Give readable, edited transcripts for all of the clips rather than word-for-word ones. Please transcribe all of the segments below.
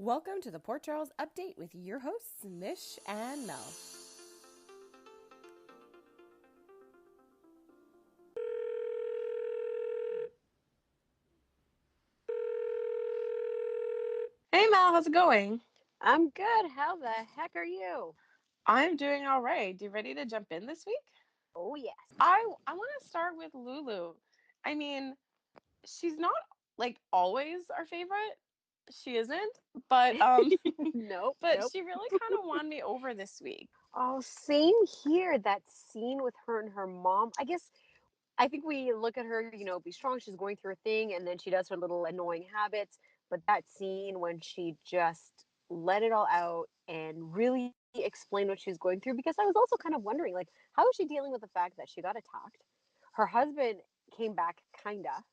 Welcome to the Port Charles Update with your hosts, Mish and Mel. Hey Mel, how's it going? I'm good. How the heck are you? I'm doing all right. You ready to jump in this week? Oh, yes. I want to start with Lulu. I mean, she's not like always our favorite. She isn't, but Nope, but nope. she really kind of won me over this week. Oh, same here. That scene with her and her mom. I think we look at her, be strong. She's going through a thing, and then she does her little annoying habits. But that scene when she just let it all out and really explained what she was going through, because I was also kind of wondering, like, how is she dealing with the fact that she got attacked? Her husband came back, kinda,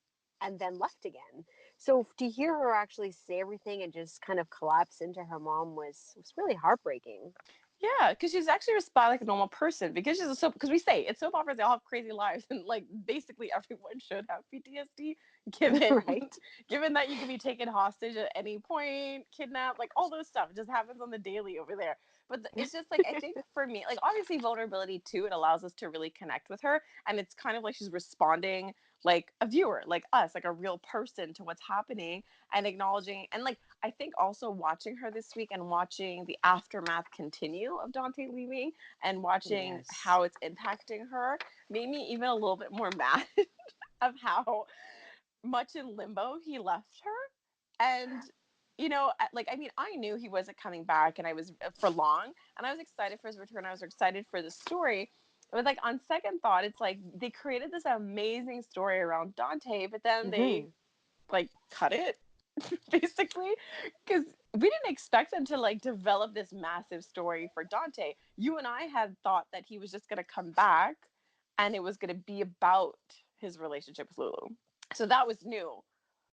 and then left again. So to hear her actually say everything and just kind of collapse into her mom was really heartbreaking. Yeah, because she's actually responding like a normal person because she's a soap. Because we say it's soap operas; they all have crazy lives, and like basically everyone should have PTSD, given Right? given that you can be taken hostage at any point, kidnapped, like all those stuff. It just happens on the daily over there. But it's just like I think for me, like obviously vulnerability too. It allows us to really connect with her, and it's kind of like she's responding like a viewer, like us, like a real person to what's happening and acknowledging and like I think also watching her this week and watching the aftermath continue of Dante leaving and watching Yes. how it's impacting her made me even a little bit more mad of how much in limbo he left her. And like I mean, I knew he wasn't coming back, and I was for long, and I was excited for his return. I was excited for the story. But like on second thought, it's like they created this amazing story around Dante, but then they Hmm. like cut it basically because we didn't expect them to like develop this massive story for Dante. You and I had thought that he was just going to come back and it was going to be about his relationship with Lulu. So that was new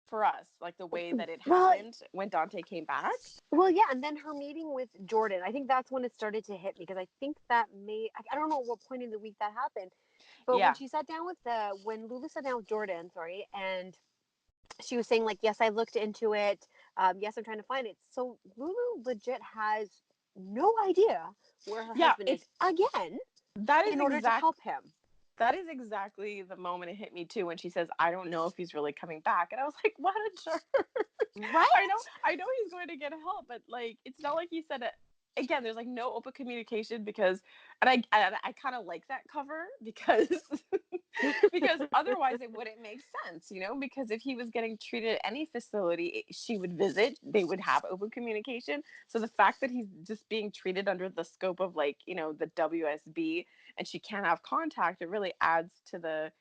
for us, like the way that it Well, happened when Dante came back. well, yeah, and then her meeting with Jordan. I think that's when it started to hit me because I think that I don't know what point in the week that happened, but when Yeah. she sat down with when Lulu sat down with Jordan, sorry, and she was saying like, yes, I looked into it. Yes, I'm trying to find it. So Lulu legit has no idea where her Yeah, husband is it's again that is in order to exact help him. that is exactly the moment it hit me too when she says, "I don't know if he's really coming back." And I was like, "What a jerk." Right? I know he's going to get help, but like it's not like he said it again. There's like no open communication because, and I kind of like that cover because because otherwise it wouldn't make sense, because if he was getting treated at any facility, she would visit, they would have open communication. So the fact that he's just being treated under the scope of like, the WSB and she can't have contact, it really adds to the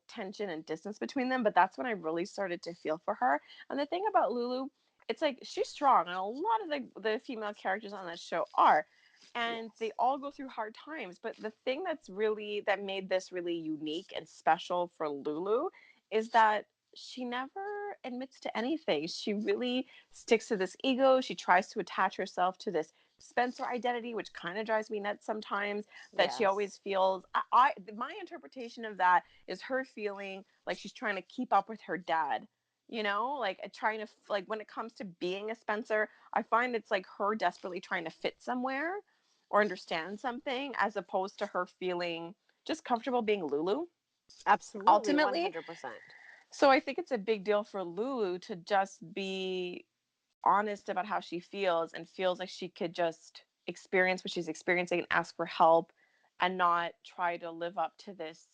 tension and distance between them. But that's when I really started to feel for her. And the thing about Lulu, it's like she's strong, and a lot of the female characters on that show are, and they Yes. all go through hard times. But the thing that made this really unique and special for Lulu is that she never admits to anything. She really sticks to this ego. She tries to attach herself to this Spencer identity, which kind of drives me nuts sometimes. That she always Yes. feels. My interpretation of that is her feeling like she's trying to keep up with her dad. Like trying to like when it comes to being a Spencer, I find it's like her desperately trying to fit somewhere or understand something as opposed to her feeling just comfortable being Lulu Absolutely, ultimately. 100%. So I think it's a big deal for Lulu to just be honest about how she feels and feels like she could just experience what she's experiencing and ask for help and not try to live up to this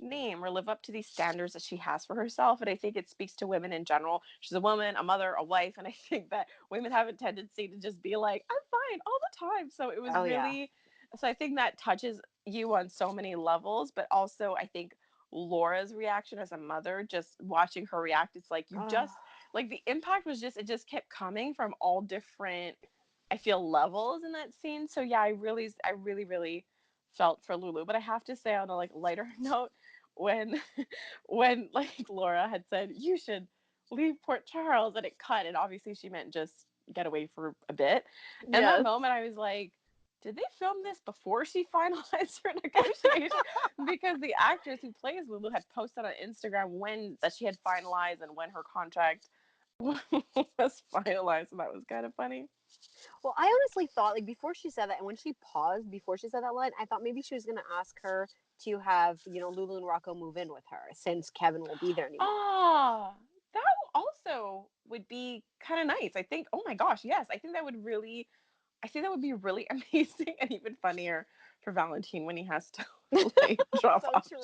name or live up to these standards that she has for herself. And I think it speaks to women in general. She's a woman, a mother, a wife, and I think that women have a tendency to just be like, I'm fine all the time. So it was Oh yeah. really, so I think that touches you on so many levels, but also I think Laura's reaction as a mother, just watching her react, it's like you Oh, just like the impact was just it just kept coming from all different, I feel, levels in that scene. So yeah, I really felt for Lulu. But I have to say on a like lighter note, when when like Laura had said you should leave Port Charles and it cut, and obviously she meant just get away for a bit. In that yes. moment I was like, did they film this before she finalized her negotiation? Because the actress who plays Lulu had posted on Instagram when that she had finalized and when her contract was finalized, and that was kind of funny. Well, I honestly thought, like, before she said that, and when she paused before she said that line, I thought maybe she was going to ask her to have, Lulu and Rocco move in with her since Kevin won't be there anymore. Ah, that also would be kind of nice. I think, oh my gosh, yes. I think that would be really amazing and even funnier for Valentine when he has to like So true.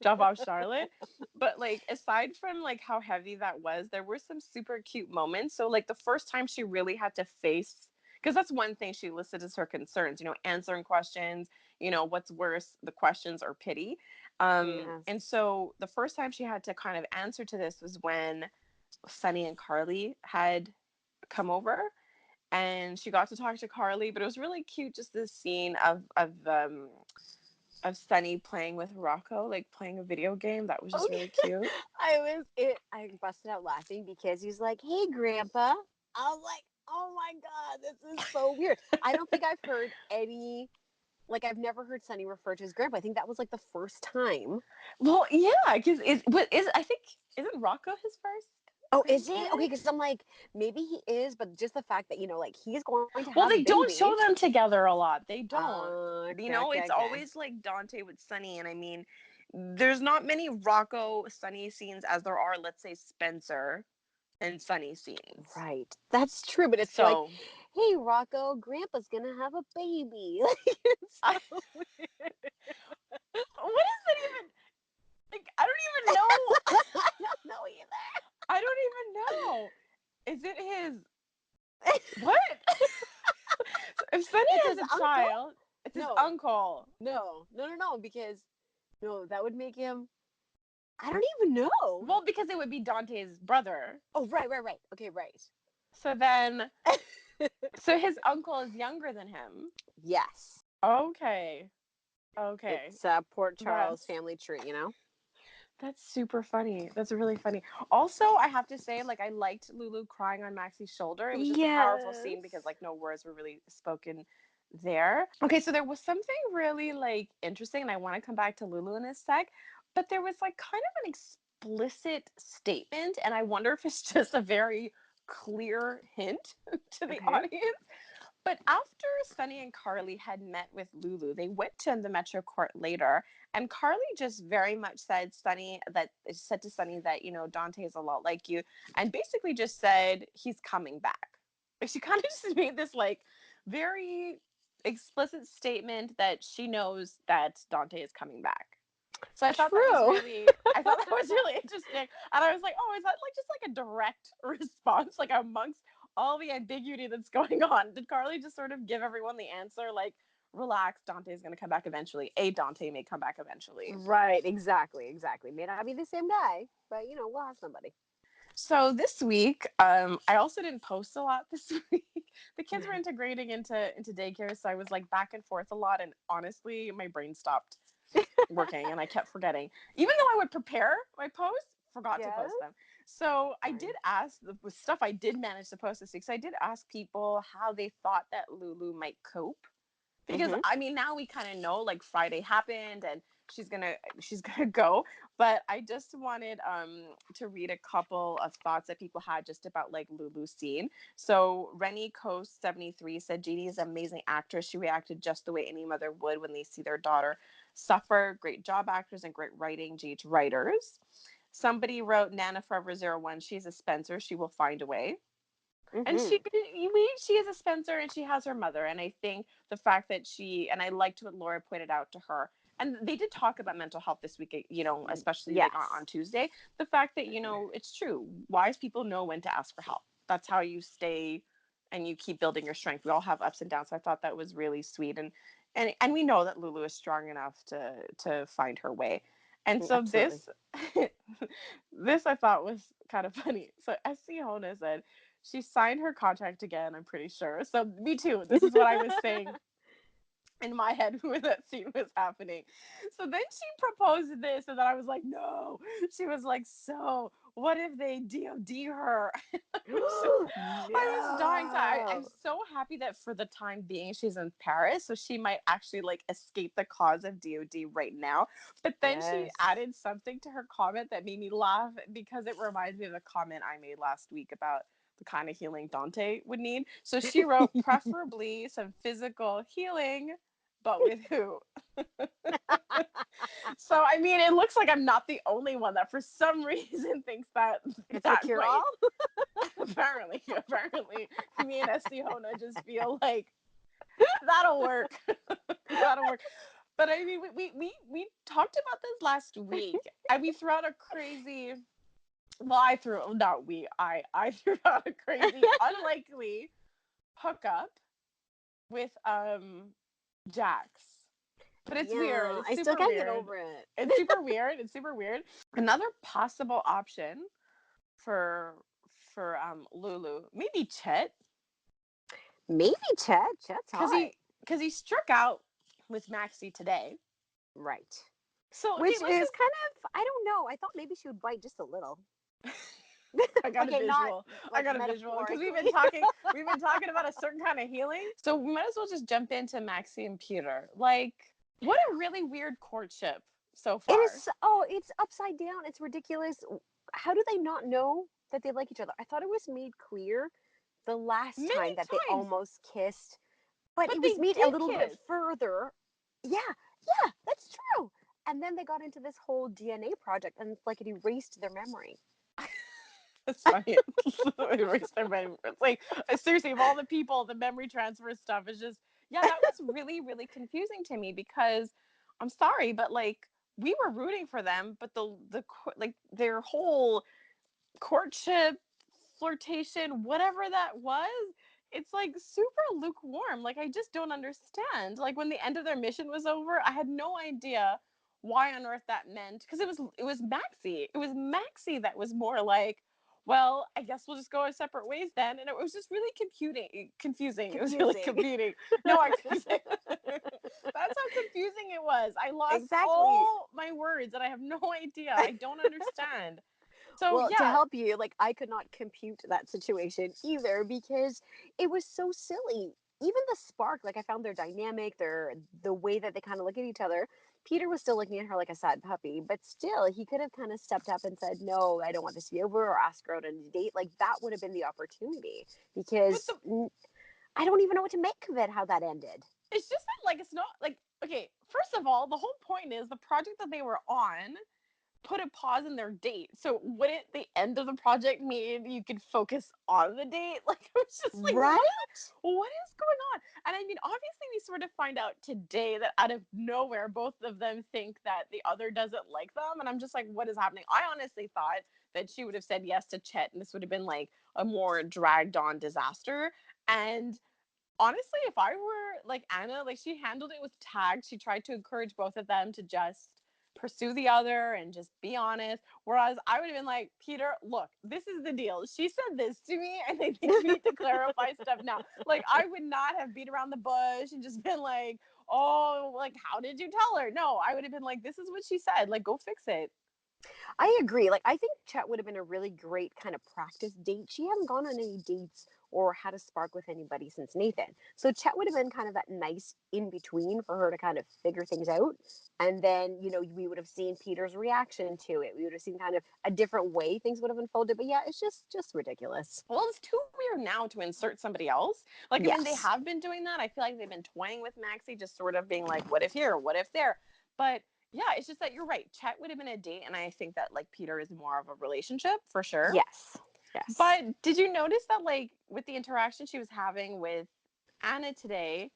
drop off Charlotte. But like aside from like how heavy that was, there were some super cute moments. So like the first time she really had to face, because that's one thing she listed as her concerns, answering questions, what's worse, the questions or pity. And Yes. so the first time she had to kind of answer to this was when Sunny and Carly had come over, and she got to talk to Carly, but it was really cute, just this scene of Sunny playing with Rocco, like playing a video game. That was just Okay. really cute. I busted out laughing because he's like, "Hey, Grandpa." I was like, "Oh my God, this is so weird." I don't think I've heard any, like, I've never heard Sonny refer to his grandpa. I think that was like the first time. Well, yeah, because I think isn't Rocco his first Oh, is it? grandparent? Okay, because I'm like, maybe he is, but just the fact that, like, he's going to Well, have a they don't baby. show them together a lot. They don't. Okay, okay, It's okay. always like Dante with Sunny, and I mean, there's not many Rocco Sunny scenes as there are, let's say, Spencer and Sunny scenes. Right. That's true, but it's like, So hey, Rocco, Grandpa's gonna have a baby. Like, it's I, so weird. what is it even? Like, I don't even know. I don't know either. I don't even know. Is it his what? So if Sunny It's his has a uncle? child, it's his No, uncle. no, because no, that would make him. I don't even know. Well, because it would be Dante's brother. Oh, right. Okay, right. So then, so his uncle is younger than him. Yes. Okay. Okay. It's Port That's Charles family tree. that's super funny. That's really funny. Also, I have to say, like, I liked Lulu crying on Maxi's shoulder. It was just a powerful scene because, Yes. like, no words were really spoken there. Okay, so there was something really, like, interesting, and I want to come back to Lulu in a sec, but there was, like, kind of an explicit statement, and I wonder if it's just a very clear hint to the Okay. audience. But after Sunny and Carly had met with Lulu, they went to the Metro Court later, and Carly just very much said to Sunny that Dante is a lot like you, and basically just said he's coming back. Like she kind of just made this like very explicit statement that she knows that Dante is coming back. So True. I thought that was really interesting. And I was like, oh, is that like just like a direct response, like amongst all the ambiguity that's going on? Did Carly just sort of give everyone the answer, like, relax, Dante's going to come back eventually. A Dante may come back eventually. Right. Exactly. May not be the same guy, but we'll have somebody. So this week, I also didn't post a lot this week. The kids were integrating into daycare, so I was like back and forth a lot, and honestly, my brain stopped working and I kept forgetting. Even though I would prepare my posts, forgot to Yes. post them. So I did Fine. ask the stuff I did manage to post this week. So I did ask people how they thought that Lulu might cope. Because Mm-hmm. I mean now we kind of know like Friday happened and she's gonna go. But I just wanted to read a couple of thoughts that people had just about like Lulu's scene. So Rennie Coast 73 said Jeannie is an amazing actress. She reacted just the way any mother would when they see their daughter suffer. Great job, actors, and great writing, GH writers. Somebody wrote Nana Forever 01. She's a Spencer. She will find a way. And Mm-hmm. she is a Spencer and she has her mother. And I think the fact that and I liked what Laura pointed out to her. And they did talk about mental health this week, especially like on Yes. Tuesday. The fact that, it's true. Wise people know when to ask for help. That's how you stay and you keep building your strength. We all have ups and downs. So I thought that was really sweet. And we know that Lulu is strong enough to find her way. And so Absolutely. this I thought was kind of funny. So SC Hona said she signed her contract again, I'm pretty sure. So me too. This is what I was saying in my head when that scene was happening. So then she proposed this, and then I was like, no. She was like, so what if they DOD her? I was dying. So I'm No. so happy that for the time being she's in Paris, so she might actually like escape the cause of DOD right now. But then she Yes. added something to her comment that made me laugh because it reminds me of the comment I made last week about the kind of healing Dante would need. So she wrote, preferably some physical healing, but with who? So I mean, it looks like I'm not the only one that for some reason thinks that It's a that cure right. all. Apparently, me and Estiona just feel like that'll work. That'll work. But I mean, we talked about this last week, and we threw out a crazy. Well, I threw out a crazy, unlikely hookup with Jax. But it's weird. Yeah, It's I still super can't get weird. over it. It's super weird. It's super weird. Another possible option for Lulu, maybe Chet, Maybe Chet. Chet's because hot. he struck out with Maxi today. Right. So okay, Which let's is just. kind of, I don't know. I thought maybe she would bite just a little. I got a Okay, not visual. I like got a visual because metaphorically. we've been talking about a certain kind of healing. So we might as well just jump into Maxi and Peter. Like, what a really weird courtship so It far. is, oh, it's upside down. It's ridiculous. How do they not know that they like each other? I thought it was made clear the last Many time that they times, almost kissed, but but it they was made a did little bit kiss. further. Yeah, yeah, that's true. And then they got into this whole DNA project and it's like it erased their memory. That's funny. Erase their memory. It's like seriously, of all the people, the memory transfer stuff is just yeah. That was really really confusing to me because I'm sorry, but like we were rooting for them, but like their whole courtship, flirtation, whatever that was, it's like super lukewarm. Like I just don't understand. Like when the end of their mission was over, I had no idea why on earth that meant because it was Maxi. It was Maxi that was more like, well, I guess we'll just go our separate ways then. And it was just really confusing. It was really Confusing. confusing. No, I that's how confusing it was. I lost Exactly. all my words and I have no idea. I don't understand. So Well, to yeah, help you, like I could not compute that situation either because it was so silly. Even the spark, like I found their dynamic, the way that they kind of look at each other. Peter was still looking at her like a sad puppy, but still, he could have kind of stepped up and said, "No, I don't want this to be over," or ask her out on a date. Like that would have been the opportunity but because the I don't even know what to make of it. How that ended. it's just that like it's not like okay. First of all, the whole point is the project that they were on put a pause in their date. So wouldn't the end of the project mean you could focus on the date? Like it was just like Right? what is going on? And I mean, obviously we sort of find out today that out of nowhere both of them think that the other doesn't like them. And I'm just like, what is happening? I honestly thought that she would have said yes to Chet and this would have been like a more dragged on disaster. And honestly, if I were like Anna, like she handled it with tact. She tried to encourage both of them to just pursue the other and just be honest. Whereas I would have been like, Peter, look, this is the deal. She said this to me, and I think we need to clarify stuff now. Like, I would not have beat around the bush and just been like, oh, like, how did you tell her? No, I would have been like, this is what she said. Like, go fix it. I agree. Like, I think Chet would have been a really great kind of practice date. She hadn't gone on any dates or had a spark with anybody since Nathan. So Chet would have been kind of that nice in between for her to kind of figure things out. And then, we would have seen Peter's reaction to it. We would have seen kind of a different way things would have unfolded. But yeah, it's just ridiculous. Well, it's too weird now to insert somebody else. Like, I mean, they Yes. have been doing that. I feel like they've been toying with Maxi, just sort of being like, what if here? What if there? But yeah, it's just that you're right. Chet would have been a date. And I think that like Peter is more of a relationship for sure. Yes. Yes. But did you notice that, like, with the interaction she was having with Anna today,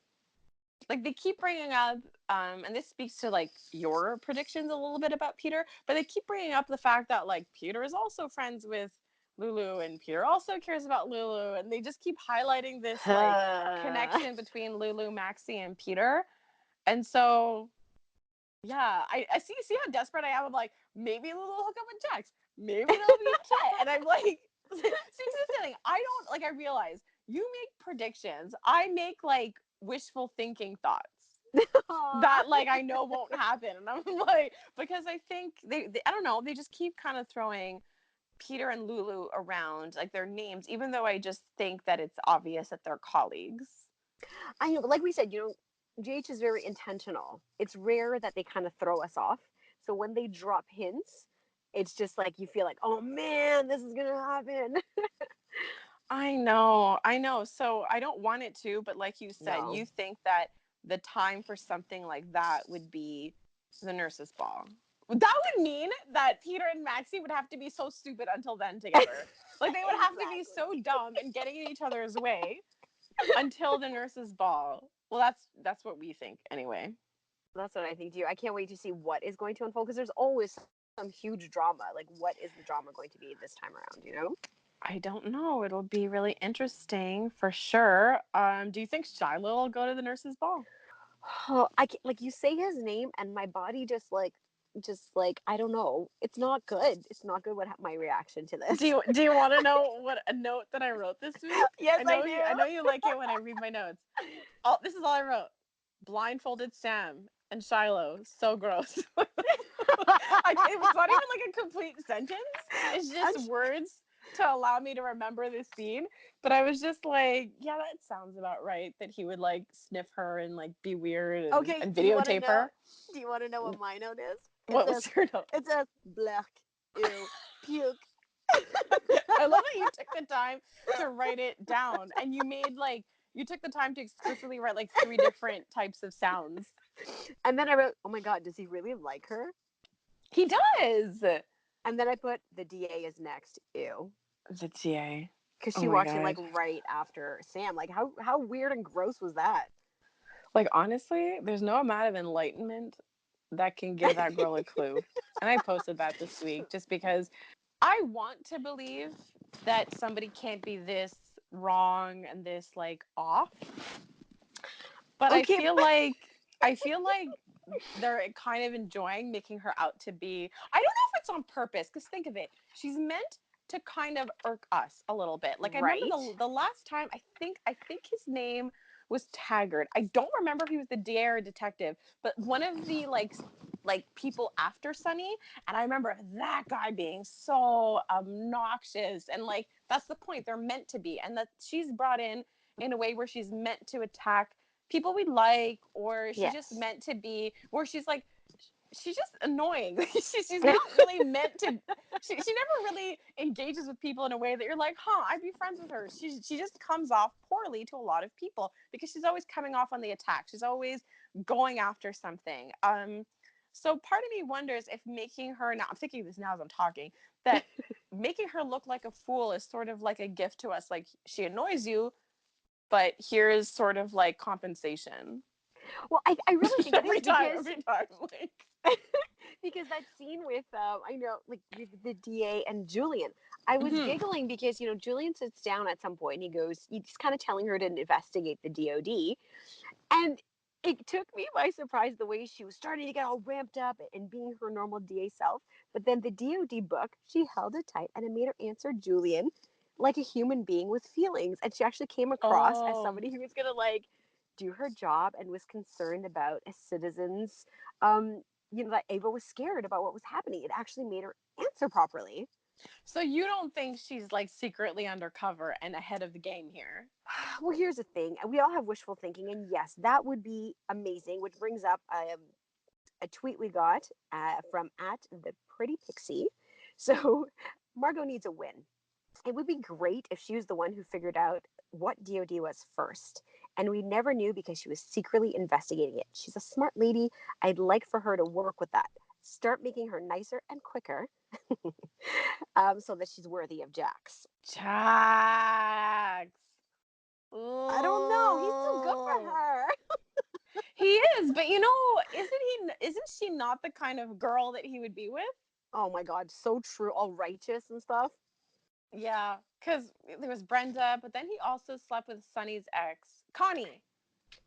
like they keep bringing up, and this speaks to like your predictions a little bit about Peter, but they keep bringing up the fact that like Peter is also friends with Lulu and Peter also cares about Lulu, and they just keep highlighting this like connection between Lulu, Maxi, and Peter. And so yeah, I see how desperate I am. I'm like, maybe Lulu will hook up with Jax. Maybe they'll be Chet. And I'm like, see, this is the thing. I don't like. I realize you make predictions. I make like wishful thinking thoughts that like I know won't happen, and I'm like, because I think they I don't know, they just keep kind of throwing Peter and Lulu around, like their names, even though I just think that it's obvious that they're colleagues. I know, but like we said, JH is very intentional. It's rare that they kind of throw us off. So when they drop hints, it's just like you feel like, oh man, this is gonna happen. I know. So I don't want it to, but like you said, No. you think that the time for something like that would be the nurse's ball. That would mean that Peter and Maxie would have to be so stupid until then together. Like they would have to be so Exactly. dumb and getting in each other's way until the nurse's ball. Well, that's what we think anyway. That's what I think too. I can't wait to see what is going to unfold because there's always some huge drama. Like, what is the drama going to be this time around? I don't know. It'll be really interesting for sure. Do you think Shiloh will go to the nurse's ball? Oh, I can't, like you say his name and my body just like I don't know. It's not good. It's not good. My reaction to this? Do you want to know what a note that I wrote this week? Yes, I I know do. you like it when I read my notes. All this is all I wrote. Blindfolded Sam and Shiloh, so gross. It's not even like a complete sentence. It's And just words to allow me to remember this scene. But I was just like, yeah, that sounds about right. That he would like sniff her and like be weird okay, and do you want to videotape know? her. Do you want to know what my note is? It What was says your note? it says black, ew, puke. I love that you took the time to write it down and you took the time to explicitly write like three different types of sounds. And then I wrote, oh my god, does he really like her? He does. And then I put the DA is next, ew, The TA. because Oh she my walks in god. like right after Sam. Like how weird and gross was that? Like honestly, there's no amount of enlightenment that can give that girl a clue. And I posted that this week just because I want to believe that somebody can't be this wrong and this like off, but Okay, I feel like they're kind of enjoying making her out to be. I don't know if it's on purpose because think of it, she's meant to kind of irk us a little bit. Like I remember right? the last time I think his name was Taggart. I don't remember if he was the DA or detective, but one of the like people after Sunny, and I remember that guy being so obnoxious, and like that's the point, they're meant to be, and that she's brought in a way where she's meant to attack people we like, or she's just Yes. meant to be, where she's like, she's just annoying. She's not really meant to. She never really engages with people in a way that you're like, huh, I'd be friends with her. She just comes off poorly to a lot of people because she's always coming off on the attack. She's always going after something. So part of me wonders if making her, now I'm thinking this now as I'm talking, that making her look like a fool is sort of like a gift to us. Like she annoys you, but here's sort of like compensation. Well, I really think it is because Every time, like. because that scene with I know like with the DA and Julian, I was Mm-hmm. giggling because Julian sits down at some point and he's kind of telling her to investigate the DOD, and it took me by surprise the way she was starting to get all ramped up and being her normal DA self. But then the DOD book, she held it tight and it made her answer Julian like a human being with feelings. And she actually came across as Oh, somebody who was going to like do her job and was concerned about a citizen's, um, that Ava was scared about what was happening. It actually made her answer properly. so you don't think she's like secretly undercover and ahead of the game here? Well, here's the thing. We all have wishful thinking, and yes, that would be amazing. Which brings up a tweet we got from at the pretty pixie. So Margot needs a win. It would be great if she was the one who figured out what DOD was first. And we never knew because she was secretly investigating it. She's a smart lady. I'd like for her to work with that. Start making her nicer and quicker so that she's worthy of Jax. Jax. I don't know. He's too good for Ooh. her. He is, but isn't she not the kind of girl that he would be with? Oh my God. So true. All righteous and stuff. Yeah, because there was Brenda, but then he also slept with Sunny's ex, Connie.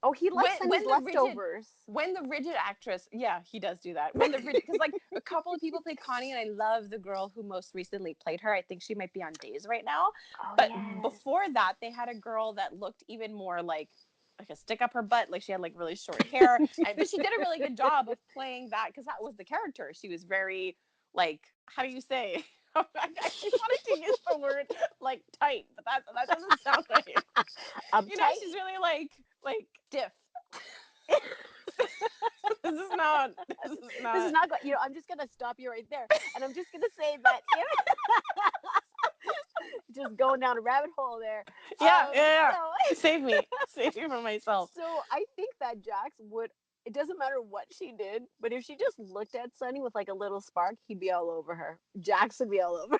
Oh, he when likes when Sunny's the rigid leftovers. when the rigid actress, yeah, he does do that. When the rigid, because like a couple of people played Connie, and I love the girl who most recently played her. I think she might be on Days right now, Oh, but yes. before that they had a girl that looked even more like a stick up her butt, like she had like really short hair, but she did a really good job of playing that because that was the character. She was very, like, how do you say, I actually wanted to use the word like tight, but that doesn't sound right. You know, Uptight. she's really like stiff. This is not. This is This is not. not good. I'm just gonna stop you right there, and I'm just gonna say that if just going down a rabbit hole there. Yeah, yeah, yeah. So Save me from myself. so I think that Jax would. It doesn't matter what she did, but if she just looked at Sunny with like a little spark, he'd be all over her. Jax would be all over.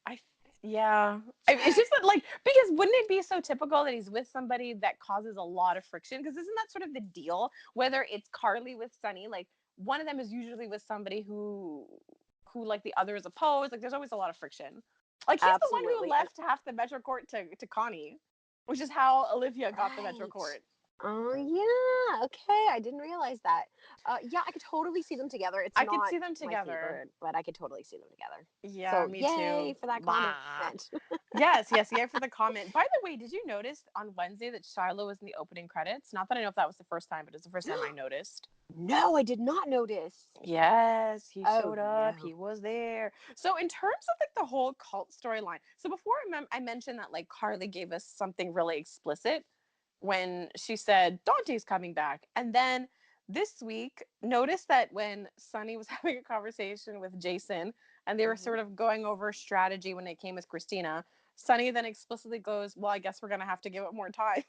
I yeah. It's just that because wouldn't it be so typical that he's with somebody that causes a lot of friction? Because isn't that sort of the deal? Whether it's Carly with Sunny, like one of them is usually with somebody who like the other is opposed. Like there's always a lot of friction. Like he's the one who Absolutely. And left half the Metro Court to Connie, which is how Olivia got the Metro right. Court. Oh yeah. Okay. I didn't realize that. Yeah, I could totally see them together. It's I could not see them my together. favorite, but I could totally see them together. Yeah, So me yay too. for that comment. Bah. Yes, yes, yeah, for the comment. By the way, did you notice on Wednesday that Shiloh was in the opening credits? Not that I know if that was the first time, but it's the first time I noticed. No, I did not notice. Yes, he Oh showed up. no. He was there. So in terms of like the whole cult storyline, so before I mentioned that like Carly gave us something really explicit when she said Dante's coming back, and then this week notice that when Sunny was having a conversation with Jason and they were Mhm. sort of going over strategy when it came with Christina, Sunny then explicitly goes, "Well, I guess we're gonna have to give it more time."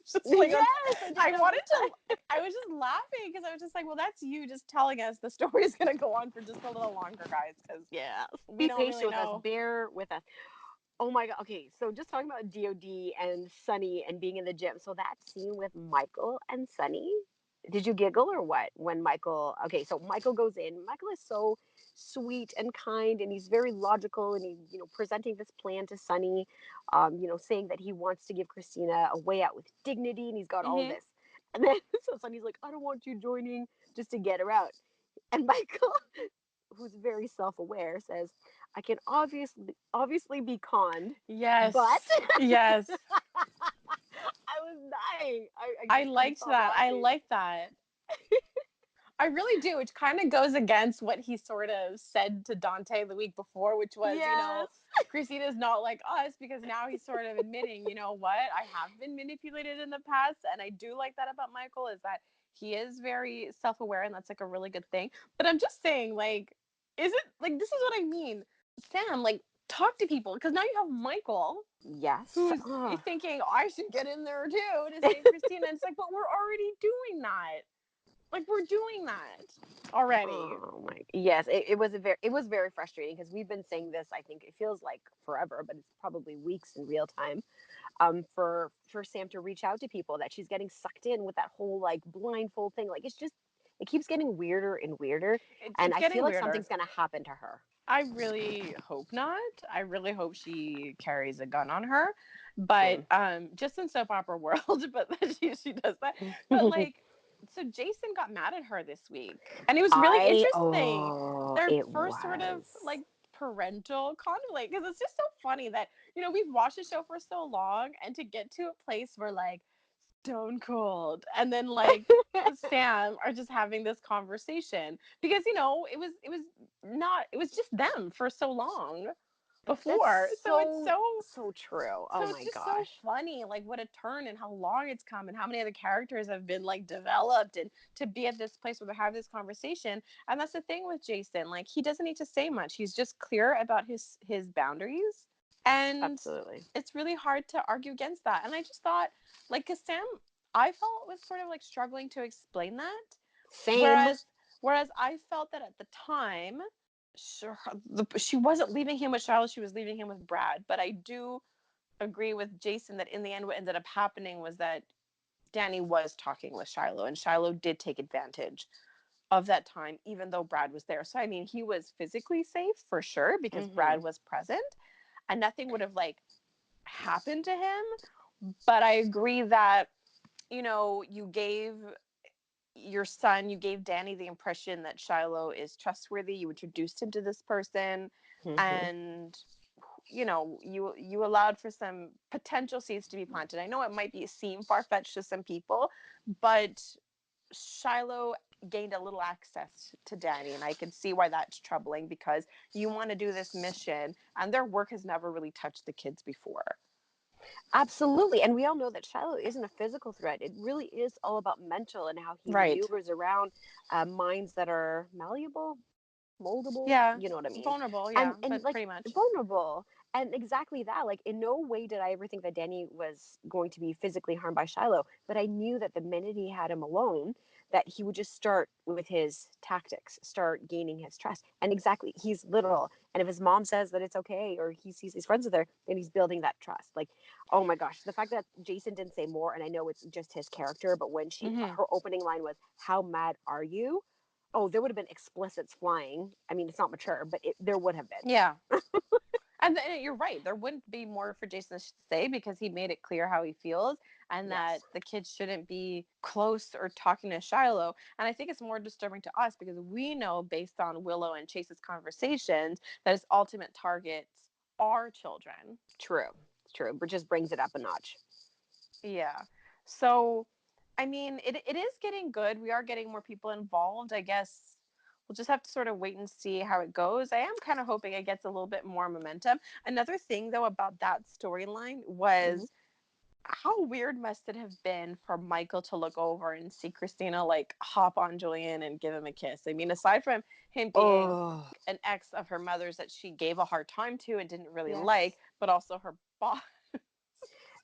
Just like Yes, that's, I did I wanted notice that. to. I was just laughing because I was just like, "Well, that's you just telling us the story is gonna go on for just a little longer, guys, because Yeah. we Be don't really patient with us. know." Bear with us. Oh my god. Okay, so just talking about DOD and Sunny and being in the gym. So that scene with Michael and Sunny, did you giggle or what? When Michael, okay, so Michael goes in. Michael is so sweet and kind, and he's very logical, and he's presenting this plan to Sunny, saying that he wants to give Christina a way out with dignity, and he's got all Mm-hmm. this. And then so Sunny's like, I don't want you joining just to get her out. And Michael, who's very self-aware, says, I can obviously be conned, but Yes. Yes. I was dying. I I just couldn't liked stop that. I laughing. like that. I really do, which kind of goes against what he sort of said to Dante the week before, which was, Yes. Christina's not like us because now he's sort of admitting, you know what, I have been manipulated in the past. And I do like that about Michael is that he is very self aware and that's like a really good thing. But I'm just saying, like, is it like this is what I mean? Sam, like, talk to people because now you have Michael Yes. who's Oh. thinking I should get in there too to save Christina. And it's like, but we're already doing that. Like we're doing that already. Oh my. Yes, it was very frustrating because we've been saying this. I think it feels like forever, but it's probably weeks in real time. For Sam to reach out to people that she's getting sucked in with that whole like blindfold thing. Like it keeps getting weirder and weirder, and It's I feel getting like weirder. something's gonna happen to her. I really hope not. I really hope she carries a gun on her. But Same. just in soap opera world, but that she does that. But like so Jason got mad at her this week. And it was really interesting. Their It first sort of was. like parental conflict because it's just so funny that we've watched the show for so long and to get to a place where like stone cold and then like Sam are just having this conversation because it was just them for so long That's before, so it's so so true. Oh it's my just so gosh. funny like what a turn and how long it's come and how many other characters have been like developed and to be at this place where they have this conversation. And that's the thing with Jason, like he doesn't need to say much, he's just clear about his boundaries, and Absolutely. it's really hard to argue against that. And I just thought like because Sam, I felt was sort of like struggling to explain that, Same. whereas I felt that at the time sure, she wasn't leaving him with Charlotte, she was leaving him with Brad. But I do agree with Jason that in the end what ended up happening was that Danny was talking with Shiloh and Shiloh did take advantage of that time even though Brad was there. So I mean he was physically safe for sure because Mm-hmm. Brad was present and nothing would have like happened to him. But I agree that you gave you gave Danny the impression that Shiloh is trustworthy. You introduced him to this person, Mm-hmm. and you allowed for some potential seeds to be planted. I know it might seem far fetched to some people, but Shiloh gained a little access to Danny, and I can see why that's troubling because you want to do this mission, and their work has never really touched the kids before. Absolutely. And we all know that Shiloh isn't a physical threat. It really is all about mental and how he Right. maneuvers around minds that are malleable, moldable, Yeah. you know what I mean? Vulnerable, And yeah, and but like pretty much. vulnerable. And exactly that. Like in no way did I ever think that Danny was going to be physically harmed by Shiloh, but I knew that the minute he had him alone, that he would just start with his tactics, start gaining his trust. And exactly, he's little. And if his mom says that it's okay or he sees his friends with her, then he's building that trust. Like, oh my gosh, the fact that Jason didn't say more, and I know it's just his character, but when Mm-hmm. her opening line was, "How mad are you?" Oh, there would have been explicits flying. I mean, it's not mature, but there would have been. Yeah. And you're right. There wouldn't be more for Jason to say because he made it clear how he feels and that Yes. the kids shouldn't be close or talking to Shiloh. And I think it's more disturbing to us because we know, based on Willow and Chase's conversations, that his ultimate targets are children. True. True. But just brings it up a notch. Yeah. So, I mean, it is getting good. We are getting more people involved. I guess we'll just have to sort of wait and see how it goes. I am kind of hoping it gets a little bit more momentum. Another thing, though, about that storyline Mm-hmm. was how weird must it have been for Michael to look over and see Christina like hop on Julian and give him a kiss? I mean, aside from him being Oh, an ex of her mother's that she gave a hard time to and didn't really like, yes. but also her boss.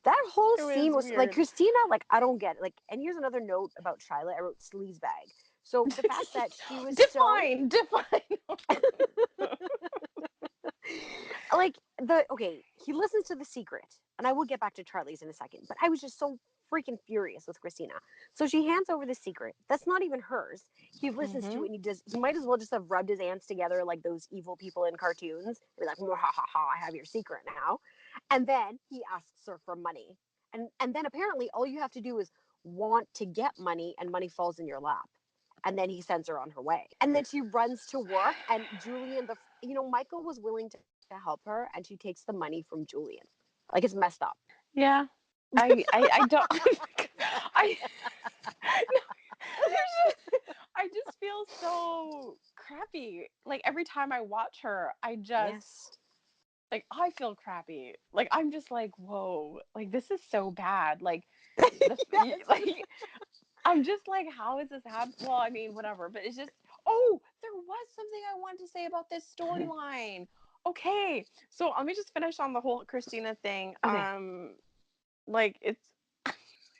That whole It scene was was like weird. Christina, like, I don't get it. Like, and here's another note about Shyla. I wrote sleaze bag. So the fact that she was so Define. like the okay, he listens to The Secret, and I will get back to Charlie's in a second, but I was just so freaking furious with Christina. So she hands over The Secret. That's not even hers. He listens to Mm-hmm. it and he might as well just have rubbed his hands together like those evil people in cartoons and be like, ha ha ha, I have your secret now. And then he asks her for money. And then apparently all you have to do is want to get money and money falls in your lap. And then he sends her on her way. And then she runs to work and Julian Michael was willing to help her and she takes the money from Julian. Like it's messed up. Yeah. I don't I no, I just feel so crappy. Like every time I watch her, Yes. I feel crappy. Like I'm just like, whoa, like this is so bad. Like the Yes. like I'm just like, how is this happening? Well, I mean, whatever. But it's just, oh, there was something I wanted to say about this storyline. Okay, so let me just finish on the whole Christina thing. Okay. Like it's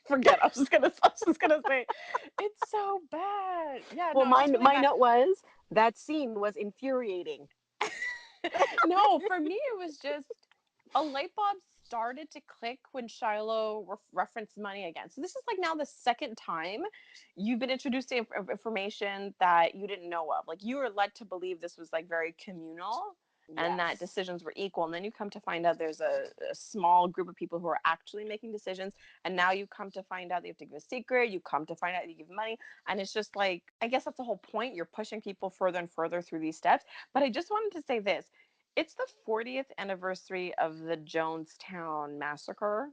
forget. I was just gonna say, it's so bad. Yeah, Well, no, it's my just really my bad. note was that scene was infuriating. No, for me, it was just a light bulb started to click when Shiloh referenced money again. So this is like now the second time you've been introduced to information that you didn't know of. Like you were led to believe this was like very communal and that Yes. decisions were equal. And then you come to find out there's a small group of people who are actually making decisions. And now you come to find out that you have to give a secret. You come to find out you give money. And it's just like, I guess that's the whole point. You're pushing people further and further through these steps. But I just wanted to say this, it's the 40th anniversary of the Jonestown massacre.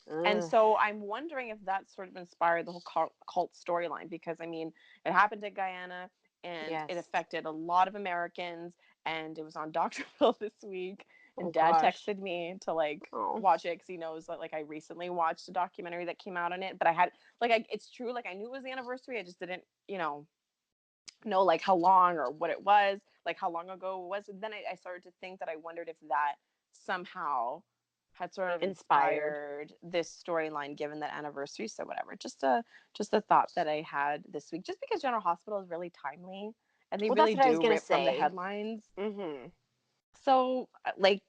And Ugh. so I'm wondering if that sort of inspired the whole cult storyline because I mean, it happened in Guyana and it Yes. affected a lot of Americans and it was on Dr. Phil this week Oh and dad gosh. texted me to like Oh. watch it because he knows that like I recently watched a documentary that came out on it, but I had it's true, like I knew it was the anniversary, I just didn't know like how long or what it was, like how long ago it was. And then I started to think that I wondered if that somehow had sort of Inspired. inspired this storyline given that anniversary. So whatever. Just a thought that I had this week. Just because General Hospital is really timely and they Well, that's really what I was do gonna rip from the say. headlines. Mm-hmm. So like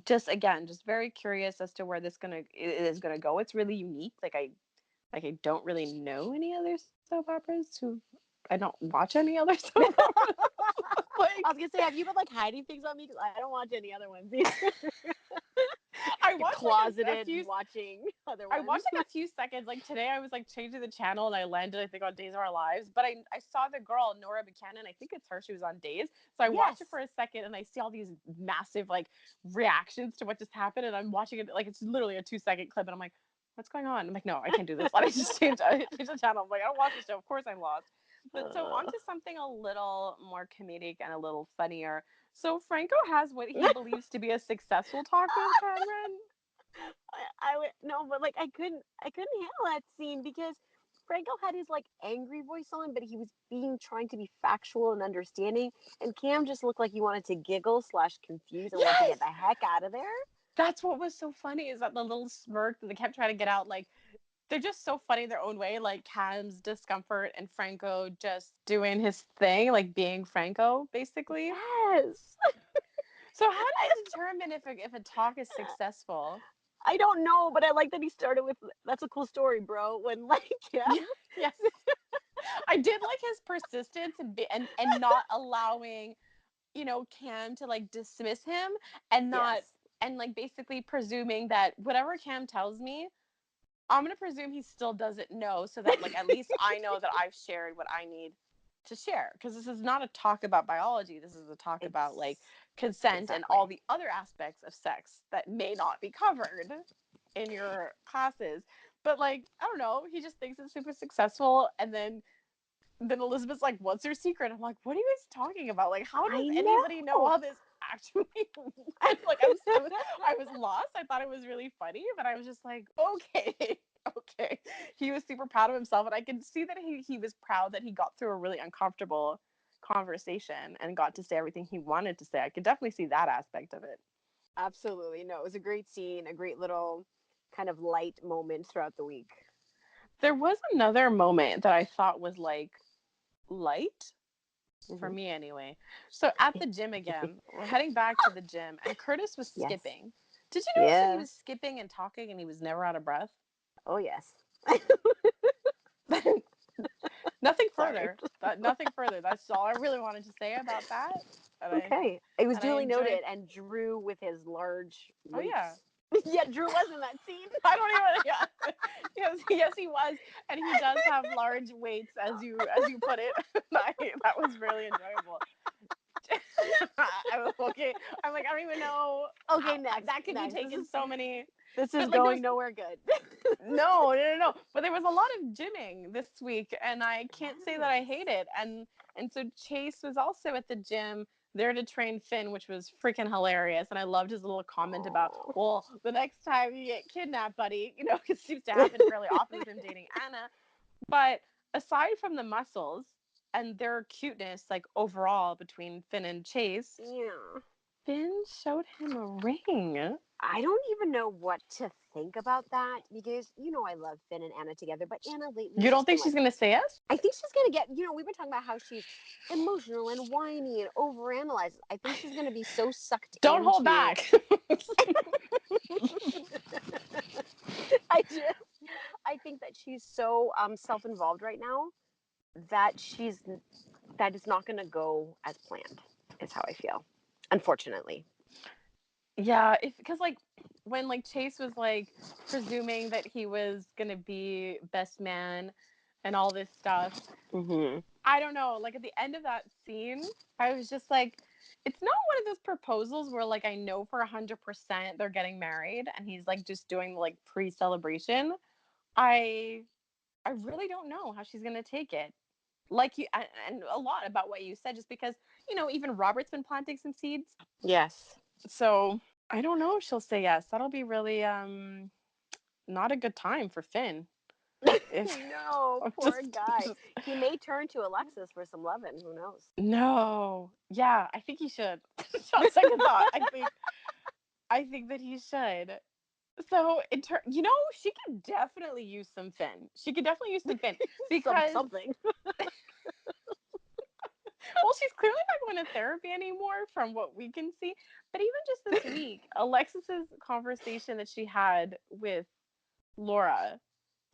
just again, just very curious as to where is gonna go. It's really unique. I don't really know any other soap operas who I don't watch any other soap operas. I Like was gonna say, have you been like hiding things on me? Because I don't watch any other ones either. I You're watched like a closeted few watching other I ones. watched like a few seconds. Like today I was like changing the channel and I landed I think on Days of Our Lives. But I saw the girl Nora Buchanan. I think it's her. She was on Days. So I watched it Yes. for a second and I see all these massive like reactions to what just happened and I'm watching it like it's literally a 2-second clip and I'm like, what's going on? I'm like, no, I can't do this. I just changed the channel. I'm like, I don't watch the show. Of course I'm lost. But so onto something a little more comedic and a little funnier. So Franco has what he believes to be a successful talk with Cameron. I would no, but like I couldn't handle that scene because Franco had his like angry voice on, but he was being trying to be factual and understanding, and Cam just looked like he wanted to giggle slash confuse and wanted to Yes, get the heck out of there. that's what was so funny is that the little smirk that they kept trying to get out. Like they're just so funny in their own way. Like Cam's discomfort and Franco just doing his thing, like being Franco, basically. Yes. So how do you determine if a talk is successful? I don't know, but I like that he started with "That's a cool story, bro." When like Cam, Yeah, yes. I did like his persistence and not allowing, Cam to like dismiss him and not yes, and like basically presuming that whatever Cam tells me, I'm gonna presume he still doesn't know so that like at least I know that I've shared what I need to share. Because this is not a talk about biology. This is a talk about like it's consent and exactly. all the other aspects of sex that may not be covered in your classes. But like, I don't know, he just thinks it's super successful and then Elizabeth's like, "What's your secret?" I'm like, "What are you guys talking about? Like, how does I anybody know know. how this actually went?" Like, I was lost. I thought it was really funny, but I was just like, "Okay, okay." He was super proud of himself, and I could see that he was proud that he got through a really uncomfortable conversation and got to say everything he wanted to say. I could definitely see that aspect of it. Absolutely. No, it was a great scene, a great little kind of light moment throughout the week. There was another moment that I thought was like light for Hmm. me anyway. So at the gym again, we're heading back to the gym, and Curtis was Yes. skipping. Did you notice that he Yeah. was skipping and talking and he was never out of breath? Oh, yes. Nothing Sorry. further. Nothing further. That's all I really wanted to say about that. And I Okay. It was and I duly enjoyed. noted, and Drew with his large Oh yeah. weights. Yeah, Drew was in that scene. I don't even. Yeah. Yes, he was, and he does have large weights, as you put it. That was really enjoyable. Okay. I'm like, I don't even know how Okay, next, that could be next. taken so many. This is But like, going nowhere good. no. But there was a lot of gymming this week, and I can't say that I Yes. hate it. And so Chase was also at the gym there to train Finn, which was freaking hilarious. And I loved his little comment about, Oh. well, the next time you get kidnapped, buddy, it seems to happen fairly often with him dating Anna. But aside from the muscles and their cuteness, like overall between Finn and Chase, Yeah. Finn showed him a ring. I don't even know what to think about that because I love Finn and Anna together, but Anna lately You has don't just been think like, she's gonna say yes? I think she's gonna get, we've been talking about how she's emotional and whiny and overanalyzes. I think she's gonna be so sucked Don't hold into. back. I just, I think that she's so self-involved right now that that is not gonna go as planned. Is how I feel, unfortunately. Yeah, if because like when like Chase was like presuming that he was gonna be best man and all this stuff, Mm-hmm. I don't know. Like at the end of that scene, I was just like, it's not one of those proposals where like I know for 100% they're getting married and he's like just doing like pre-celebration. I I really don't know how she's gonna take it. Like you and a lot about what you said, just because even Robert's been planting some seeds. Yes. So I don't know if she'll say yes. That'll be really not a good time for Finn. If No, just, poor guy. just He may turn to Alexis for some loving. Who knows? no. Yeah, I think he should. On second thought, I think that he should. So she could definitely use some Finn. She could definitely use some Finn because Something. well, she's clearly not going to therapy anymore from what we can see. But even just this week, Alexis's conversation that she had with Laura,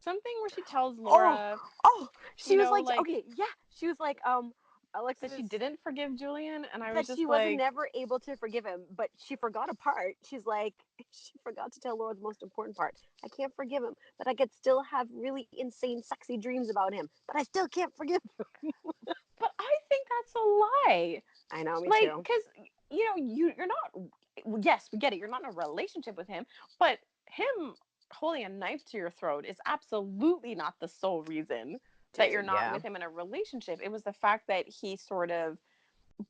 something where she tells Oh, Laura, oh. She was like, like okay, yeah. She was like, that she Alexis didn't forgive Julian, and I was that she just wasn't like, never able to forgive him, but she forgot a part. She's like, she forgot to tell Laura the most important part. I can't forgive him, but I could still have really insane, sexy dreams about him. But I still can't forgive him. but I think that's a lie. I know, me Like, too. because you're not. Yes, we get it. You're not in a relationship with him, but him holding a knife to your throat is absolutely not the sole reason that you're Dude, not yeah. with him in a relationship. It was the fact that he sort of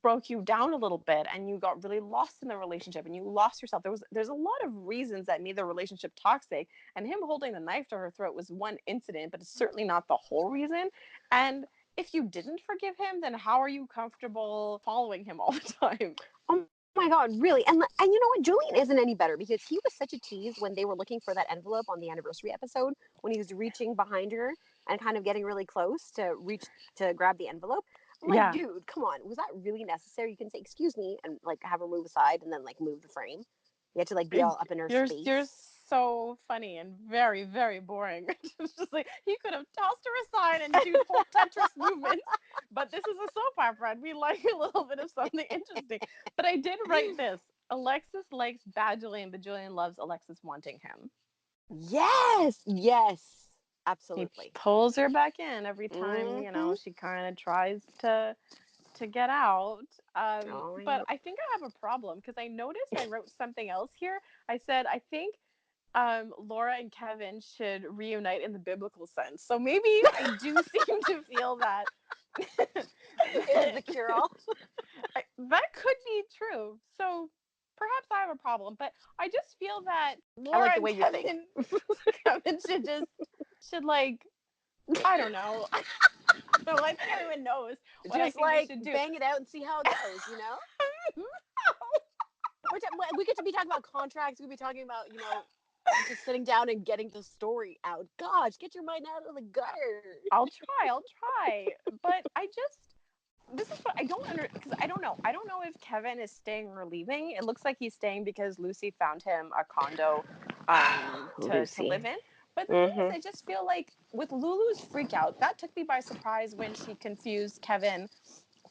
broke you down a little bit and you got really lost in the relationship and you lost yourself. There's a lot of reasons that made the relationship toxic, and him holding the knife to her throat was one incident, but it's certainly not the whole reason. And if you didn't forgive him, then how are you comfortable following him all the time? Oh my God, really? And you know what? Julian isn't any better because he was such a tease when they were looking for that envelope on the anniversary episode, when he was reaching behind her and kind of getting really close to reach to grab the envelope. I'm like, Yeah. dude, come on. Was that really necessary? You can say, excuse me, and like have her move aside and then like move the frame. You had to like be all up in her You're space. so funny and very, very boring. It's just like he could have tossed her aside and do Tetris movements. But this is a soap opera and we like a little bit of something interesting. But I did write this. Alexis likes Bad Julian, but Julian loves Alexis wanting him. Yes, yes, He absolutely. pulls her back in every time, Mm-hmm. she kind of tries to get out. Oh, But yeah. I think I have a problem because I noticed I wrote something else here. I said I think Laura and Kevin should reunite in the biblical sense. So maybe I do seem to feel that It is the cure all. that could be true. So perhaps I have a problem, but I just feel that I Laura like the and way you think. Kevin should like I don't know. No, I think everyone knows what I Just think they like should do. bang it out and see how it goes, you know? We get to be talking about contracts. We could be talking about, just sitting down and getting the story out. Gosh, get your mind out of the gutter. I'll try. But I just this is what I don't under because I don't know. I don't know if Kevin is staying or leaving. It looks like he's staying because Lucy found him a condo to Lucy. live in. But the thing Mm-hmm. is, I just feel like with Lulu's freak out, that took me by surprise when she confused Kevin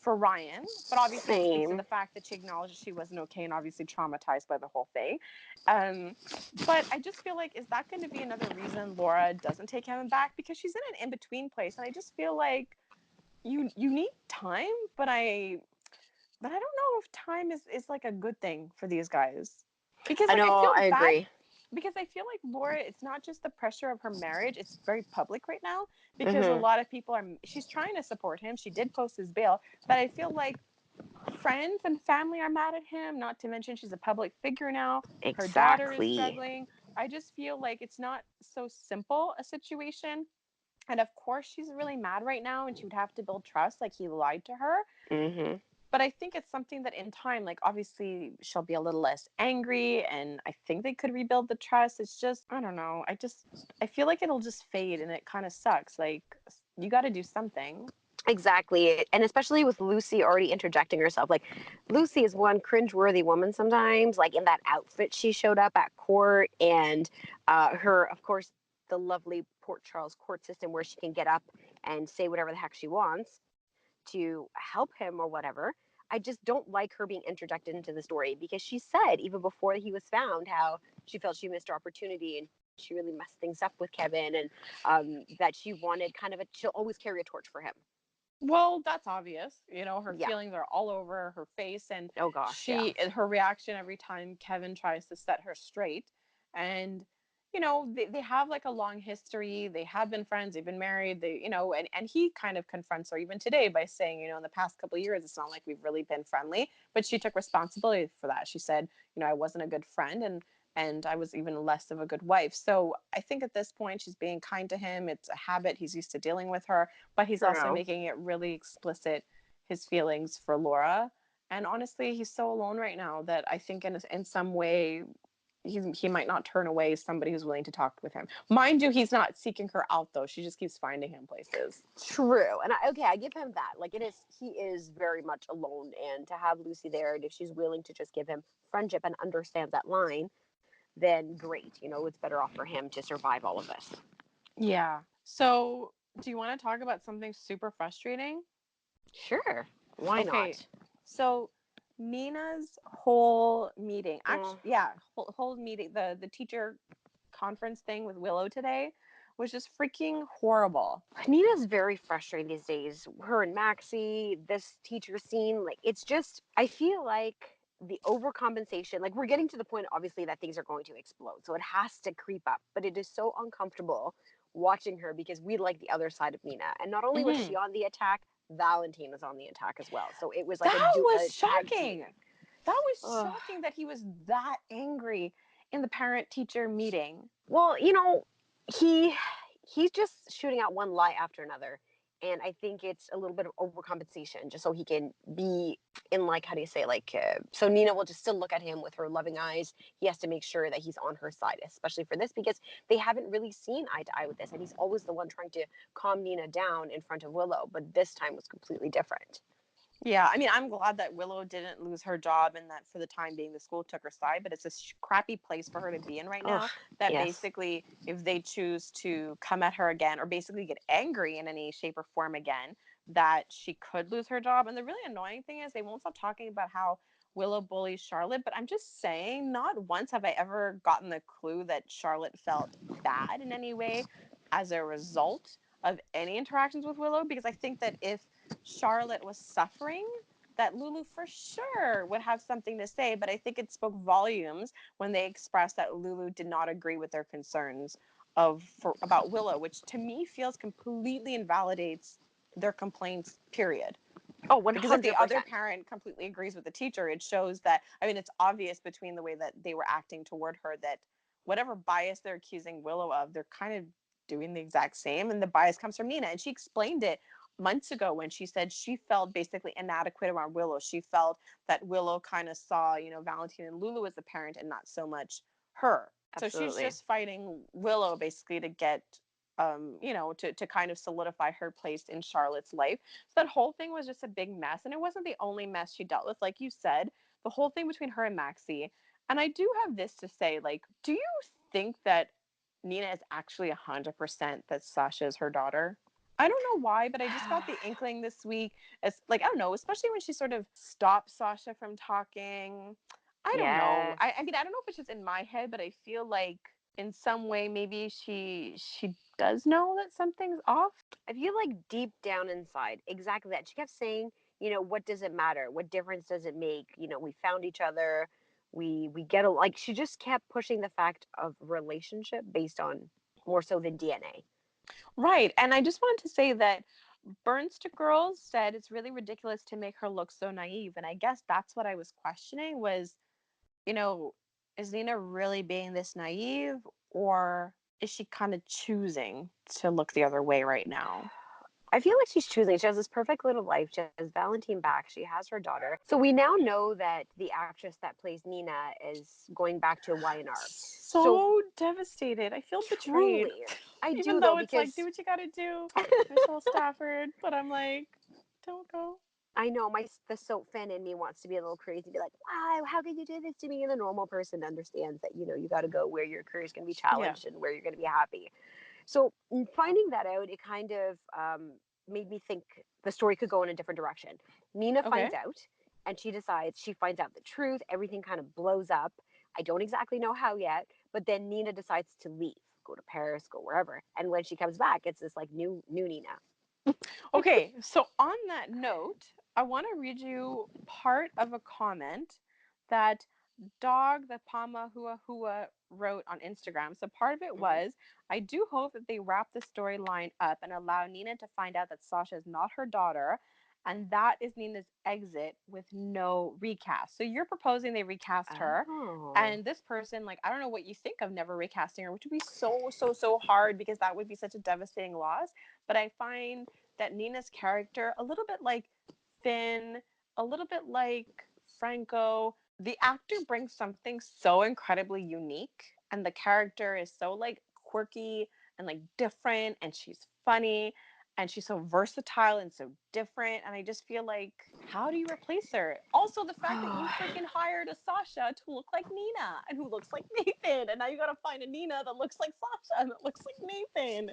for Ryan. But obviously, it speaks to the Same. fact that she acknowledged she wasn't okay and obviously traumatized by the whole thing. Um, but I just feel like, is that going to be another reason Laura doesn't take Kevin back? Because she's in an in between place. And I just feel like you need time, but I don't know if time is like a good thing for these guys. Because I like I know, feel I bad agree. because I feel like Laura, it's not just the pressure of her marriage, it's very public right now because a Mm-hmm. lot of people are she's trying to support him. She did post his bail, but I feel like friends and family are mad at him, not to mention she's a public figure now. Her daughter is Exactly. struggling. I just feel like it's not so simple a situation. And of course, she's really mad right now and she would have to build trust, like he lied to her. Mm-hmm. But I think it's something that in time, like obviously she'll be a little less angry and I think they could rebuild the trust. It's just, I don't know. I feel like it'll just fade and it kind of sucks. Like, you got to do something. Exactly. And especially with Lucy already interjecting herself. Like, Lucy is one cringeworthy woman sometimes, like in that outfit she showed up at court, and her, of course, the lovely Port Charles court system where she can get up and say whatever the heck she wants to help him or whatever. I just don't like her being interjected into the story because she said, even before he was found, how she felt she missed her opportunity and she really messed things up with Kevin, and that she wanted kind of she'll always carry a torch for him. Well, that's obvious. Her Yeah. feelings are all over her face, and Oh gosh, yeah. her reaction every time Kevin tries to set her straight. And, they have like a long history. They have been friends, they've been married, and he kind of confronts her even today by saying, in the past couple of years, it's not like we've really been friendly, but she took responsibility for that. She said, I wasn't a good friend and I was even less of a good wife. So I think at this point she's being kind to him. It's a habit. He's used to dealing with her, but he's also True. making it really explicit his feelings for Laura. And honestly, he's so alone right now that I think in some way he might not turn away somebody who's willing to talk with him. Mind you, he's not seeking her out though. She just keeps finding him places. True. And I give him that. Like, he is very much alone, and to have Lucy there, and if she's willing to just give him friendship and understands that line, then great. It's better off for him to survive all of this. Yeah. So, do you want to talk about something super frustrating? Sure. Why Okay. not? So, Nina's whole meeting, Mm. actually, yeah, whole meeting, the teacher conference thing with Willow today was just freaking horrible. Nina's very frustrating these days. Her and Maxie, this teacher scene, like, it's just, I feel like the overcompensation, like we're getting to the point, obviously, that things are going to explode. So it has to creep up. But it is so uncomfortable watching her because we like the other side of Nina. And not only was Hmm. she on the attack, Valentine was on the attack as well. So it was like That a was tag team. shocking. That was Ugh. shocking that he was that angry in the parent teacher meeting. Well, he he's just shooting out one lie after another. And I think it's a little bit of overcompensation just so he can be in, like, how do you say, like, so Nina will just still look at him with her loving eyes. He has to make sure that he's on her side, especially for this, because they haven't really seen eye to eye with this. And he's always the one trying to calm Nina down in front of Willow. But this time was completely different. Yeah, I mean, I'm glad that Willow didn't lose her job and that for the time being the school took her side, but it's a crappy place for her to be in right Oh, now. That yes. basically, if they choose to come at her again or basically get angry in any shape or form again, that she could lose her job. And the really annoying thing is they won't stop talking about how Willow bullies Charlotte, but I'm just saying, not once have I ever gotten the clue that Charlotte felt bad in any way as a result of any interactions with Willow, because I think that if Charlotte was suffering, that Lulu for sure would have something to say. But I think it spoke volumes when they expressed that Lulu did not agree with their concerns about Willow, which to me feels completely invalidates their complaints, period. Oh, Because if the other 100%. parent completely agrees with the teacher, it shows that, I mean, it's obvious between the way that they were acting toward her that whatever bias they're accusing Willow of, they're kind of doing the exact same. And the bias comes from Nina. And she explained it months ago when she said she felt basically inadequate around Willow. She felt that Willow kind of saw, Valentine and Lulu as the parent and not so much her. So she's Absolutely. just fighting Willow basically to get to kind of solidify her place in Charlotte's life. So that whole thing was just a big mess. And it wasn't the only mess she dealt with. Like you said, the whole thing between her and Maxi. And I do have this to say, like, do you think that Nina is actually 100% that Sasha is her daughter? I don't know why, but I just got the inkling this week. As like, I don't know, especially when she sort of stopped Sasha from talking. I don't know. Yes. I mean, I don't know if it's just in my head, but I feel like in some way maybe she does know that something's off. I feel like deep down inside, exactly that. She kept saying, what does it matter? What difference does it make? We found each other. We get a, like, she just kept pushing the fact of relationship based on more so than DNA. Right. And I just wanted to say that Burns to Girls said it's really ridiculous to make her look so naive. And I guess that's what I was questioning was, you know, is Nina really being this naive or is she kind of choosing to look the other way right now? I feel like she's choosing. She has this perfect little life. She has Valentine back. She has her daughter. So we now know that the actress that plays Nina is going back to YNR. So So devastated. I feel betrayed. truly, I Even do though, though it's like, do because what you gotta do, Michelle Stafford. But I'm like, don't go. I know the soap fan in me wants to be a little crazy, be like, "Wow, how could you do this to me?" And the normal person understands that you got to go where your career is going to be Yeah. challenged and where you're going to be happy. So finding that out, it kind of made me think the story could go in a different direction. Nina Okay. finds out, and she finds out the truth. Everything kind of blows up. I don't exactly know how yet, but then Nina decides to leave, go to Paris, go wherever. And when she comes back, it's this like new Nina. Okay, so on that note, I want to read you part of a comment that Dog the Pama Hua Hua wrote on Instagram. So part of it Hmm. was, I do hope that they wrap the storyline up and allow Nina to find out that Sasha is not her daughter. And that is Nina's exit with no recast. So you're proposing they recast her. Oh. And this person, like, I don't know what you think of never recasting her, which would be so, so, so hard because that would be such a devastating loss. But I find that Nina's character, a little bit like Finn, a little bit like Franco, the actor brings something so incredibly unique and the character is so like quirky and like different and she's funny and she's so versatile and so different and I just feel like how do you replace her? Also the fact that you freaking hired a Sasha to look like Nina and who looks like Nathan and now you got to find a Nina that looks like Sasha and that looks like Nathan.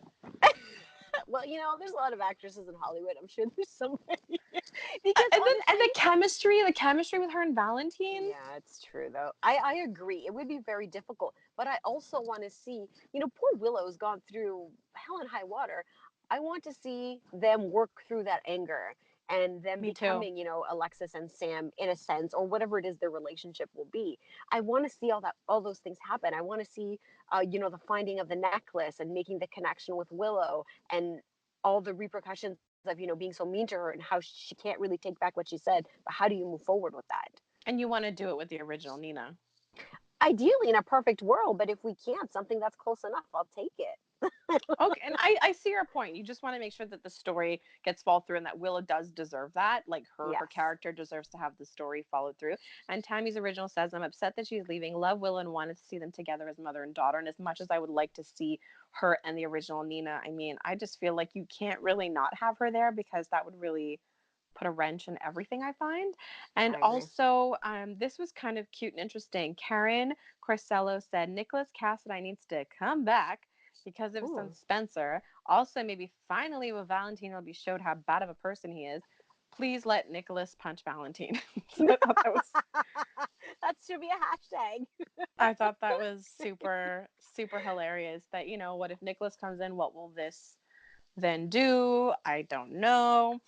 Well, there's a lot of actresses in Hollywood. I'm sure there's somebody. Because And honestly, the chemistry with her and Valentine. yeah, it's true though. I agree. It would be very difficult, but I also want to see, poor Willow's gone through hell and high water. I want to see them work through that anger and them Me too. becoming, Alexis and Sam in a sense, or whatever it is their relationship will be. I want to see all those things happen. I want to see, the finding of the necklace and making the connection with Willow, and all the repercussions of, being so mean to her, and how she can't really take back what she said. But how do you move forward with that? And you want to do it with the original Nina. Ideally, in a perfect world, but if we can't, something that's close enough, I'll take it. Okay, and I see your point. You just want to make sure that the story gets followed through and that Willow does deserve that. Like her Yes, character deserves to have the story followed through. And Tammy's original says, I'm upset that she's leaving. Love Willow and wanted to see them together as mother and daughter. And as much as I would like to see her and the original Nina, I mean, I just feel like you can't really not have her there because that would really put a wrench in everything I find. And I agree. also, this was kind of cute and interesting. Karen Corsello said, Nicholas Cassidy needs to come back because of his son Ooh. Spencer. Also, maybe finally with Valentine will be showed how bad of a person he is. Please let Nicholas punch Valentine. So That should be a hashtag. I thought that was super, super hilarious. That, what if Nicholas comes in? What will this then do? I don't know.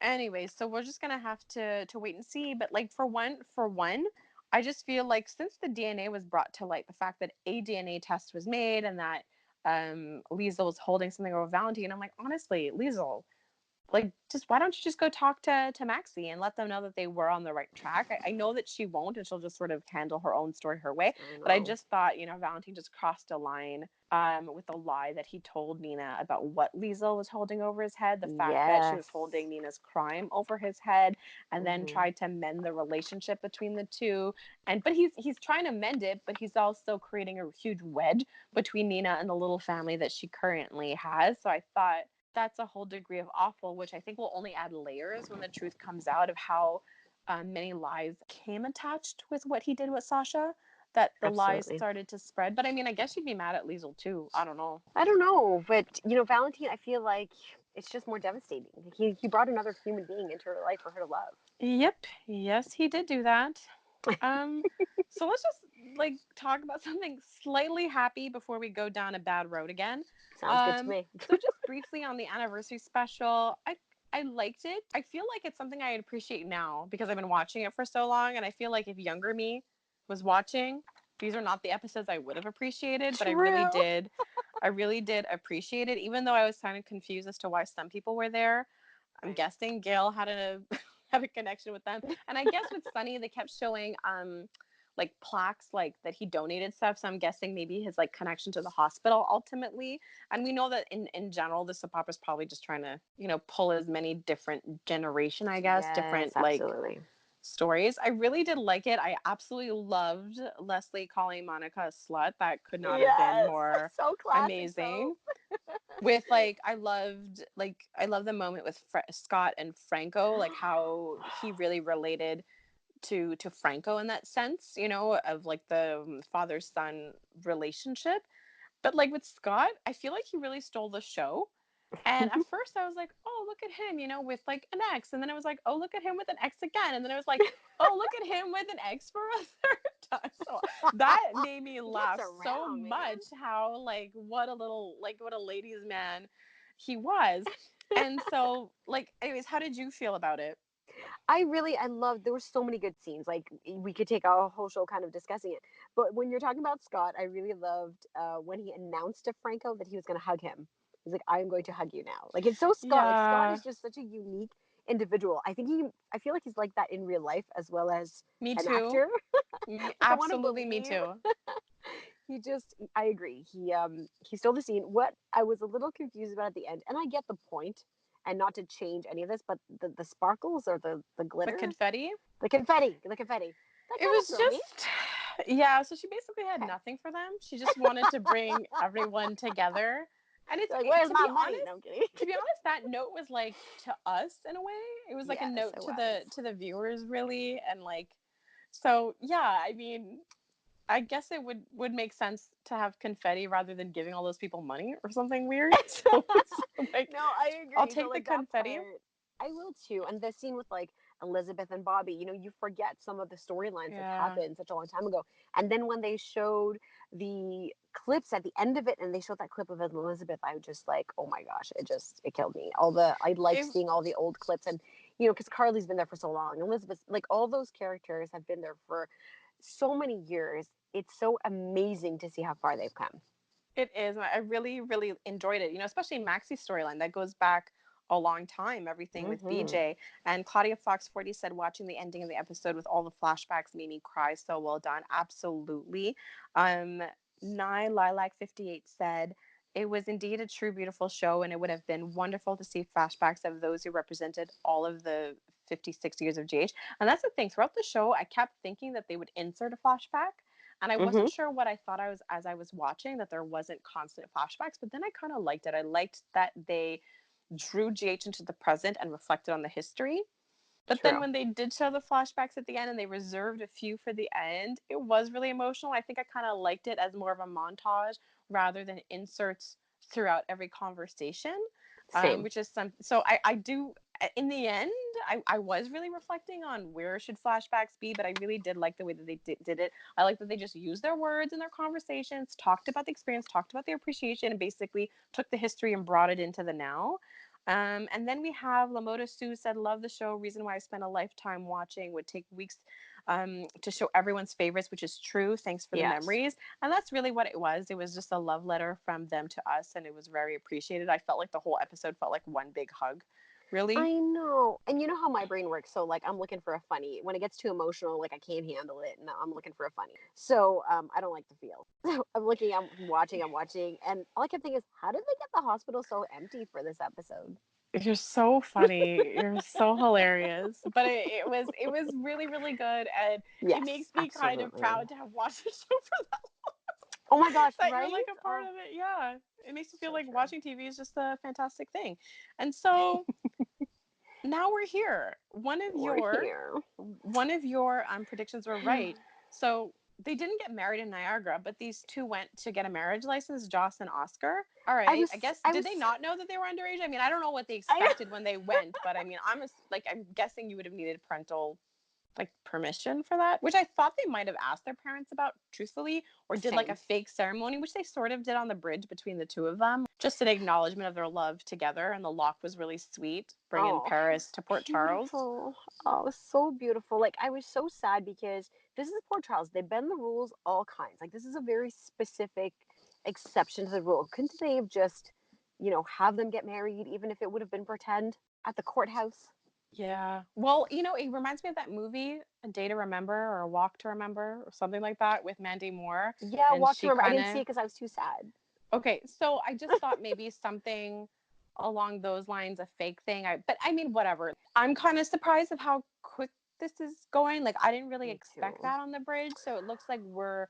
Anyways, so we're just gonna have to wait and see. But like for one, I just feel like since the DNA was brought to light, the fact that a DNA test was made and that Liesel was holding something over Valentine, I'm like, honestly, Liesel, like, just why don't you just go talk to Maxi and let them know that they were on the right track? I know that she won't, and she'll just sort of handle her own story her way. I But I know. just thought, Valentine just crossed a line with a lie that he told Nina about what Liesel was holding over his head, the fact that she was Yes. holding Nina's crime over his head, and then Hmm. tried to mend the relationship between the two. But he's trying to mend it, but he's also creating a huge wedge between Nina and the little family that she currently has. So I thought that's a whole degree of awful, which I think will only add layers when the truth comes out of how many lies came attached with what he did with Sasha. That the lies Absolutely. started to spread. But I mean, I guess you'd be mad at Liesel too. I don't know. I don't know, but Valentine, I feel like it's just more devastating. He brought another human being into her life for her to love. Yep. Yes, he did do that. Um, so let's just like talk about something slightly happy before we go down a bad road again. Sounds good to me. So just briefly on the anniversary special, I liked it. I feel like it's something I appreciate now because I've been watching it for so long, and I feel like if younger me was watching, these are not the episodes I would have appreciated, but True. I really did appreciate it, even though I was kind of confused as to why some people were there. I'm Right. guessing Gail had a had a connection with them. And I guess with Sunny, they kept showing like plaques like that he donated stuff. So I'm guessing maybe his like connection to the hospital ultimately. And we know that in general, the soap opera is probably just trying to, pull as many different generation, I guess, Yes, different like absolutely. stories. I really did like it. I absolutely loved Leslie calling Monica a slut. That could not have been Yes. more So classic amazing. soap. With I love the moment with Scott and Franco, like how he really related to Franco in that sense, of like the father son relationship. But like with Scott, I feel like he really stole the show. And at first I was like, oh, look at him, with like an ex. And then I was like, oh, look at him with an ex again. And then I was like, oh, look at him with an ex for a third time. So that made me Gets laugh so around, man. much how, like, what a ladies' man he was. And so, like, anyways, how did you feel about it? I love, there were so many good scenes. Like, we could take a whole show kind of discussing it. But when you're talking about Scott, I really loved when he announced to Franco that he was going to hug him. He's like, I'm going to hug you now. Like, it's so Scott. Like, Scott Yeah, is just such a unique individual. I feel like he's like that in real life as well as me an too. actor. Like, I want to Absolutely, me believe too. I agree. He stole the scene. What I was a little confused about at the end, and I get the point, and not to change any of this, but the sparkles or the The glitter, confetti. the confetti, that It kind of was threw me. just, yeah. So she basically had Okay, nothing for them. She just wanted to bring everyone together. And they're like, "Where's to my be money?" honest, No, I'm kidding. that note was like to us in a way. It was like a Yes, note it to was. the viewers really, and like, so yeah. I mean, I guess it would make sense to have confetti rather than giving all those people money or something weird. So it's like, No, I I'll agree. So take the like that confetti. part, I will too. And the scene with like Elizabeth and Bobby, you forget some of the storylines that Yeah. happened such a long time ago. And then when they showed the clips at the end of it, and they showed that clip of Elizabeth, I was just like, oh my gosh, it killed me. I like It, seeing all the old clips, and because Carly's been there for so long, Elizabeth, like all those characters have been there for so many years. It's so amazing to see how far they've come. It is. I really, really enjoyed it. Especially Maxi's storyline that goes back a long time. Everything with Mm-hmm. BJ and Claudia Fox 40 said, watching the ending of the episode with all the flashbacks made me cry. So well done. Absolutely. Um, Nye Lilac 58 said, it was indeed a true beautiful show, and it would have been wonderful to see flashbacks of those who represented all of the 56 years of GH. And that's the thing. Throughout the show, I kept thinking that they would insert a flashback, and I Mm-hmm. wasn't sure what I thought I was as I was watching, that there wasn't constant flashbacks, but then I kind of liked it. I liked that they drew GH into the present and reflected on the history. But then True. when they did show the flashbacks at the end and they reserved a few for the end, it was really emotional. I think I kind of liked it as more of a montage rather than inserts throughout every conversation, Same. which is some. So I do, in the end, I was really reflecting on where should flashbacks be, but I really did like the way that they did it. I like that they just used their words in their conversations, talked about the experience, talked about their appreciation, and basically took the history and brought it into the now. And then we have Lamoda Sue said, love the show. Reason why I spent a lifetime watching, would take weeks to show everyone's favorites, which is true. Thanks for the Yes. memories. And that's really what it was. It was just a love letter from them to us, and it was very appreciated. I felt like the whole episode felt like one big hug, really. I know. And you know how my brain works. So, like, I'm looking for a funny. When it gets too emotional, like, I can't handle it. And I'm looking for a funny. So, I don't like the feel. So, I'm watching. And all I kept thinking is, how did they get the hospital so empty for this episode? You're so funny. You're so hilarious. But it was really, really good, and it Yes, makes me kind of absolutely. proud to have watched the show for that, Oh my gosh, that you're right? like a part Oh, of it. Yeah. It makes me feel so like true. watching TV is just a fantastic thing. And so now we're here. We're here. One of your predictions were right. So they didn't get married in Niagara, but these two went to get a marriage license, Joss and Oscar. All I right. was, I guess, I did was, they not know that they were underage? I mean, I don't know what they I know. expected when they went, but I mean, I'm guessing you would have needed parental like permission for that, which I thought they might have asked their parents about truthfully, or did like a Same. fake ceremony, which they sort of did on the bridge between the two of them, just an acknowledgement of their love together. And the lock was really sweet, bringing Oh, Paris to Port Charles. beautiful. Oh, so beautiful. Like, I was so sad because this is Port Charles. They bend the rules all kinds. Like, this is a very specific exception to the rule. Couldn't they have just, have them get married, even if it would have been pretend at the courthouse? Yeah. Well, it reminds me of that movie, A Day to Remember or A Walk to Remember or something like that with Mandy Moore. Yeah, And walk to she remember. I kind didn't see of, it because I was too sad. okay, so I just thought maybe something along those lines, a fake thing. But I mean, whatever. I'm kind of surprised of how quick this is going. Like, I didn't really Me expect too. that on the bridge. So it looks like we're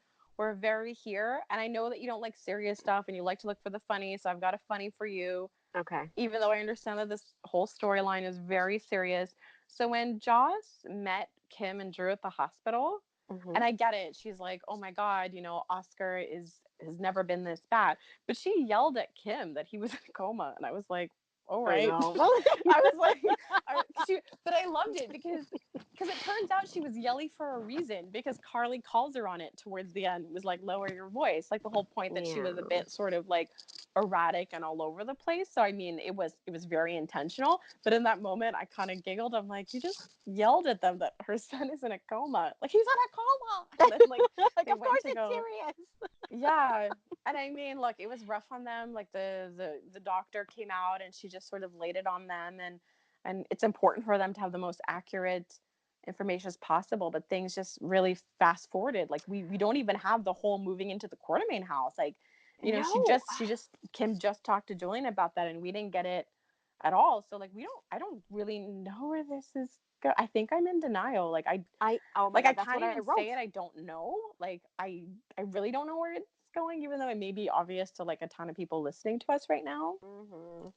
very here. And I know that you don't like serious stuff and you like to look for the funny. So I've got a funny for you, Okay. even though I understand that this whole storyline is very serious. So when Joss met Kim and Drew at the hospital, Hmm. and I get it, she's like, "Oh my God, Oscar has never been this bad," but she yelled at Kim that he was in a coma, and I was like, "All I right." know. I was like, but I loved it because it turns out she was yelling for a reason, because Carly calls her on it towards the end. It was like, lower your voice, like the whole point that she was a Yeah. bit sort of like erratic and all over the place. So I mean, it was very intentional. But in that moment, I kind of giggled. I'm like, you just yelled at them that her son is in a coma. Like, he's in a coma. And then like Like, they of went course to it's go, serious. yeah. And I mean, look, it was rough on them. Like the doctor came out and she just sort of laid it on them, and it's important for them to have the most accurate information as possible. But things just really fast forwarded. Like we don't even have the whole moving into the Quartermain house. Like, No. she just Kim just talked to Julian about that, and we didn't get it at all. So like I don't really know where this is I think I'm in denial. Oh my Like, I God, that's can't what I even wrote. say it. I don't know. Like, I really don't know where it's going, even though it may be obvious to like a ton of people listening to us right now. Hmm.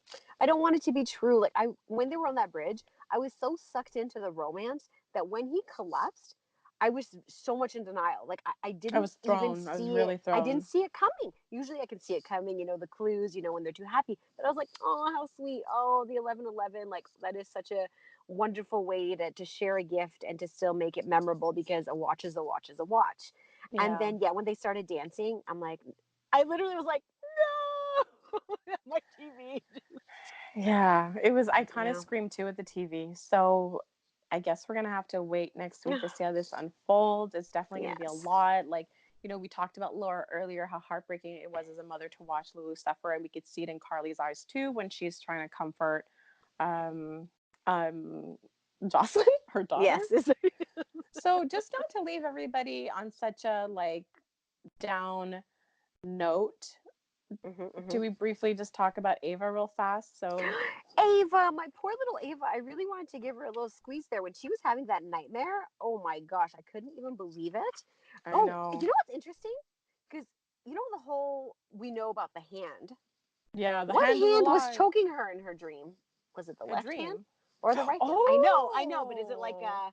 I don't want it to be true. When they were on that bridge, I was so sucked into the romance that when he collapsed, I was so much in denial. Like I I didn't was even thrown. I was see it. really I didn't thrown. see it coming. Usually I can see it coming, the clues, when they're too happy. But I was like, oh, how sweet. Oh, the 1111. Like that is such a wonderful way to share a gift and to still make it memorable because a watch is a watch is a watch. And Yeah. then, yeah, when they started dancing, I'm like, I literally was like, no, my TV. Yeah, it was. I kind of Yeah. screamed too at the TV. So I guess we're gonna have to wait next week to see how this unfolds. It's definitely gonna be a Yes. lot. Like, we talked about Laura earlier, how heartbreaking it was as a mother to watch Lulu suffer, and we could see it in Carly's eyes too when she's trying to comfort um um Jocelyn, her daughter. Yes. So just not to leave everybody on such a like down note, Hmm, do hmm. we briefly just talk about Ava real fast? So Ava, my poor little Ava, I really wanted to give her a little squeeze there when she was having that nightmare. Oh my gosh, I couldn't even believe it. I Oh, know. you know what's interesting? Because the whole we know about the hand. Yeah, the What hand is hand was alive. choking her in her dream? Was it the A left hand dream. or the right hand? I know, but is it like Oh.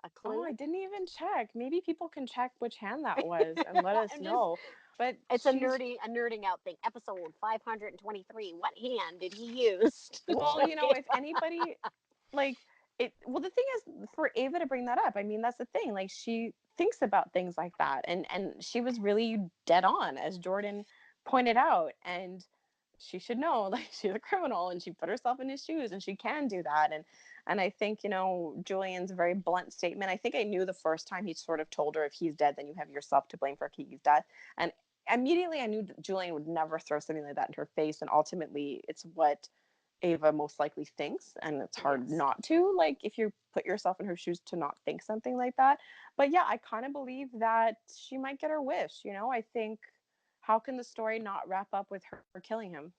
a Oh, clue? I didn't even check. Maybe people can check which hand that was and let us I'm just know. But it's she's a nerding out thing. Episode 523. What hand did he use to well, choke if anybody like well, the thing is for Ava to bring that up, I mean, that's the thing. Like she thinks about things like that, and she was really dead on, as Jordan pointed out, and she should know like she's a criminal and she put herself in his shoes and she can do that. And I think, Julian's very blunt statement. I think I knew the first time he sort of told her, if he's dead, then you have yourself to blame for Kiki's death. And immediately I knew Julian would never throw something like that in her face, and ultimately it's what Ava most likely thinks, and it's hard Yes. not to, like, if you put yourself in her shoes, to not think something like that. But yeah, I kind of believe that she might get her wish. I think, how can the story not wrap up with her killing him?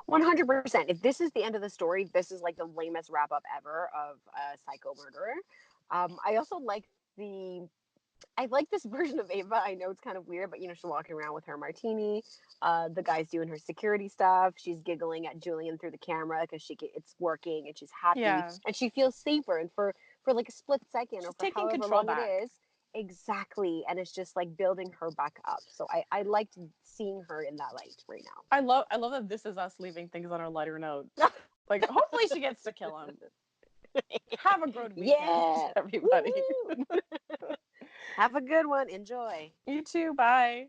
100%. If this is the end of the story, this is like the lamest wrap up ever of a psycho murderer. I also the I like this version of Ava. I know it's kind of weird, but she's walking around with her martini. The guy's doing her security stuff. She's giggling at Julian through the camera because it's working and she's happy Yeah, and she feels safer. And for like a split second or she's for taking however control long it back. is, exactly. And it's just like building her back up. So I liked seeing her in that light right I love that this is us leaving things on a lighter note. now. Like, hopefully she gets to kill him. Have a good weekend, Yeah. everybody. Woo-hoo. Have a good one. Enjoy. You too. Bye.